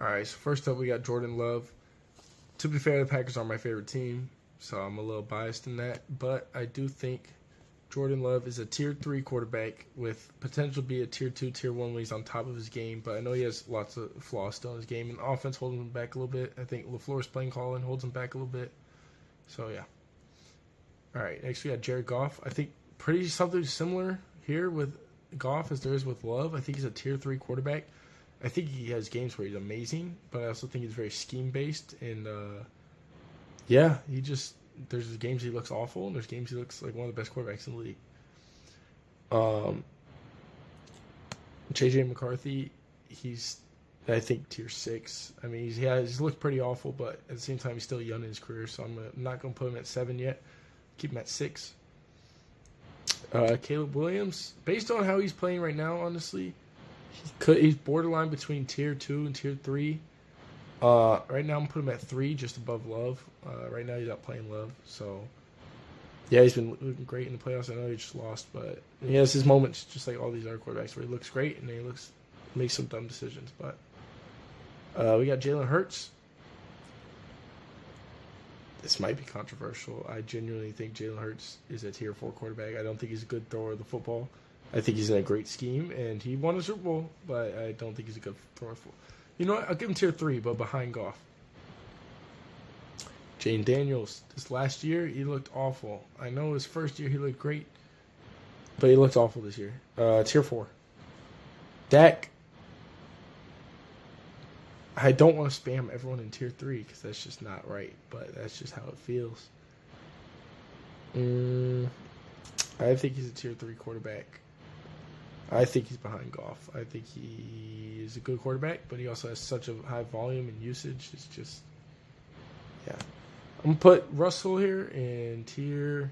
All right, so first up we got Jordan Love. To be fair, the Packers are my favorite team, so I'm a little biased in that. But I do think Jordan Love is a tier 3 quarterback with potential to be a tier 2, tier 1 when he's on top of his game. But I know he has lots of flaws still in his game, and offense holding him back a little bit. I think LaFleur's playing calling holds him back a little bit. So, yeah. All right, next we got Jared Goff. I think pretty something similar here with Goff as there is with Love. I think he's a tier 3 quarterback. I think he has games where he's amazing, but I also think he's very scheme based. And yeah, there's games he looks awful, and there's games he looks like one of the best quarterbacks in the league. JJ McCarthy, he's I think tier 6. I mean, he's looked pretty awful, but at the same time he's still young in his career, so I'm not gonna put him at 7 yet. Keep him at 6. Caleb Williams, based on how he's playing right now, honestly, he's borderline between tier 2 and tier 3. Right now I'm putting him at 3, just above Love. Right now he's not playing Love, so yeah, he's been looking great in the playoffs. I know he just lost, but he has his moments, just like all these other quarterbacks, where he looks great and then he makes some dumb decisions. But we got Jalen Hurts. This might be controversial. I genuinely think Jalen Hurts is a tier 4 quarterback. I don't think he's a good thrower of the football. I think he's in a great scheme, and he won a Super Bowl, but I don't think he's a good thrower. You know what? I'll give him tier 3, but behind Goff. Jane Daniels. This last year, he looked awful. I know his first year he looked great, but he looked awful this year. Tier 4. Dak. I don't want to spam everyone in tier 3 because that's just not right, but that's just how it feels. I think he's a tier 3 quarterback. I think he's behind Goff. I think he is a good quarterback, but he also has such a high volume and usage. It's just, yeah. I'm going to put Russell here in tier...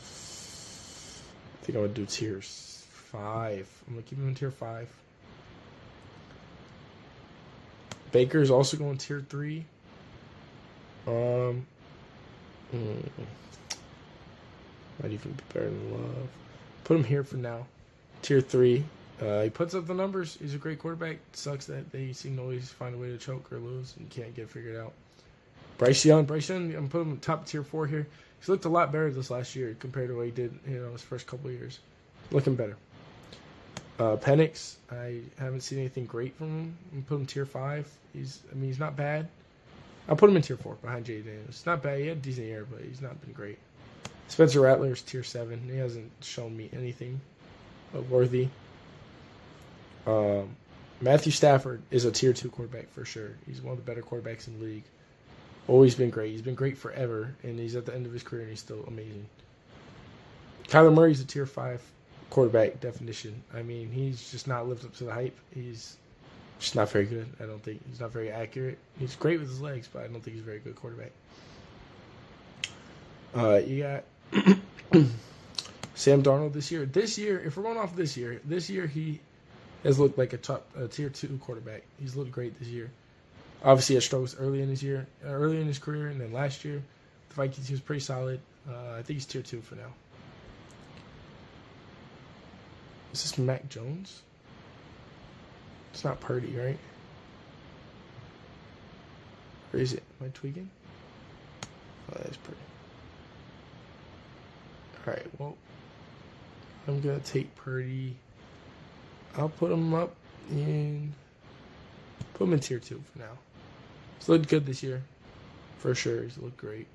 I think I'm going to do tier 5. I'm going to keep him in tier 5. Baker's also going tier 3. Might even be better than Love. Put him here for now. Tier 3. He puts up the numbers. He's a great quarterback. It sucks that they seem to always find a way to choke or lose and can't get it figured out. Bryce Young, I'm putting him top tier 4 here. He's looked a lot better this last year compared to what he did, his first couple of years. Looking better. Penix, I haven't seen anything great from him. I'm put him tier 5. He's not bad. I'll put him in tier 4 behind Jay Daniels. It's not bad. He had a decent year, but he's not been great. Spencer Rattler's tier 7. He hasn't shown me anything worthy. Matthew Stafford is a tier 2 quarterback for sure. He's one of the better quarterbacks in the league. Always been great. He's been great forever, and he's at the end of his career, and he's still amazing. Kyler Murray's a tier 5 quarterback definition. I mean, he's just not lived up to the hype. He's just not very good. I don't think he's not very accurate. He's great with his legs, but I don't think he's a very good quarterback. You got Sam Darnold this year. This year, if we're going off this year he has looked like a tier 2 quarterback. He's looked great this year. Obviously, he had struggles early in his career, and then last year, the Vikings, he was pretty solid. I think he's tier 2 for now. Is this Mac Jones? It's not Purdy, right? Or is it? Am I tweaking? Oh, that is Purdy. All right, well, I'm going to take Purdy. I'll put him up in... Put him in tier 2 for now. He's looked good this year. For sure, he's looked great.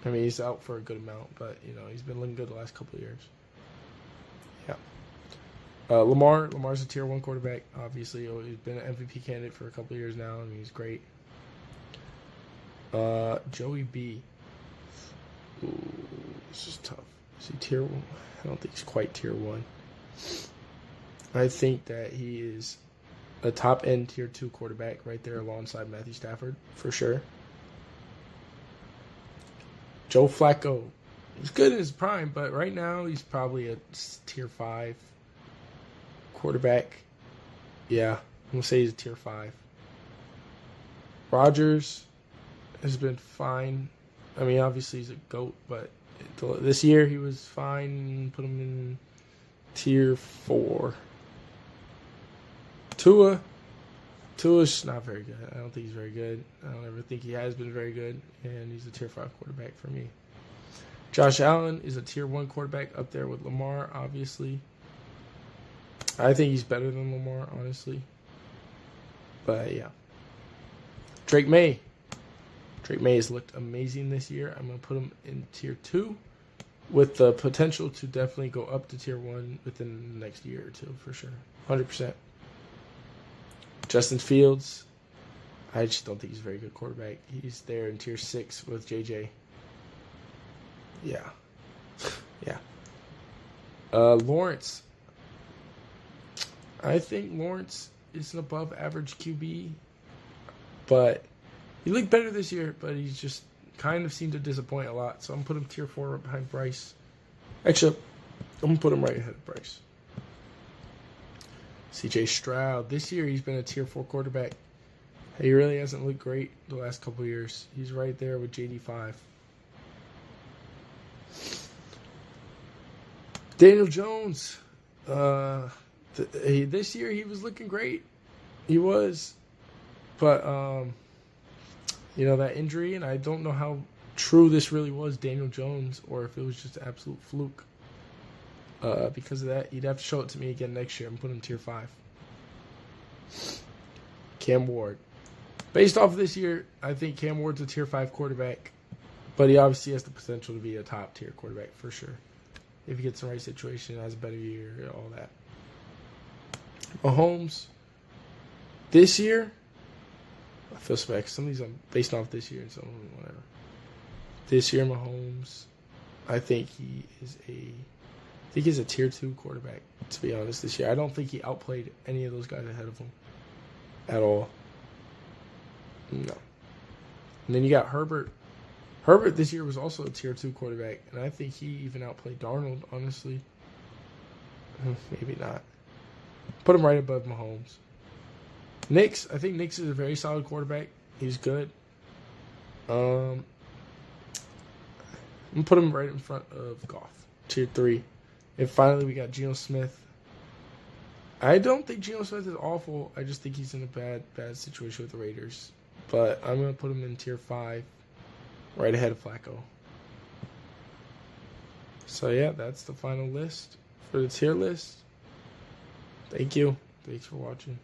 I mean, he's out for a good amount, but, he's been looking good the last couple of years. Yeah. Lamar's a tier 1 quarterback, obviously. He's been an MVP candidate for a couple of years now. I mean, he's great. Joey B. Ooh, this is tough. Is he tier 1? I don't think he's quite tier 1. I think that he is a top-end tier 2 quarterback right there alongside Matthew Stafford, for sure. Joe Flacco. He's good in his prime, but right now he's probably a tier 5 quarterback. Yeah, I'm going to say he's a tier 5. Rodgers has been fine. I mean, obviously he's a GOAT, but this year he was fine. Put him in tier 4. Tua's not very good. I don't think he's very good. I don't ever think he has been very good, and he's a tier 5 quarterback for me. Josh Allen is a tier 1 quarterback up there with Lamar, obviously. I think he's better than Lamar, honestly. But, yeah. Drake May. Drake May has looked amazing this year. I'm going to put him in tier 2 with the potential to definitely go up to tier 1 within the next year or two, for sure. 100%. Justin Fields. I just don't think he's a very good quarterback. He's there in tier 6 with JJ. Yeah. Yeah. Lawrence. I think Lawrence is an above average QB, but he looked better this year, but he's just kind of seemed to disappoint a lot. So I'm going to put him tier 4 behind Bryce. Actually, I'm going to put him right ahead of Bryce. CJ Stroud. This year he's been a tier 4 quarterback. He really hasn't looked great the last couple of years. He's right there with JD5. Daniel Jones. This year he was looking great. He was. But, that injury, and I don't know how true this really was Daniel Jones or if it was just an absolute fluke. Because of that, he'd have to show it to me again next year. I'm putting him tier 5. Cam Ward. Based off of this year, I think Cam Ward's a tier 5 quarterback, but he obviously has the potential to be a top tier quarterback for sure. If he gets in the right situation, has a better year, all that. Mahomes. This year, I feel so bad because some of these I'm based off this year and some of them, whatever. This year, Mahomes, I think he's a tier 2 quarterback, to be honest, this year. I don't think he outplayed any of those guys ahead of him at all. No. And then you got Herbert. Herbert this year was also a tier 2 quarterback, and I think he even outplayed Darnold, honestly. Maybe not. Put him right above Mahomes. Knicks. I think Knicks is a very solid quarterback. He's good. I'm going to put him right in front of Goff. Tier 3. And finally, we got Geno Smith. I don't think Geno Smith is awful. I just think he's in a bad situation with the Raiders. But I'm going to put him in tier 5, right ahead of Flacco. So, yeah, that's the final list for the tier list. Thank you. Thanks for watching.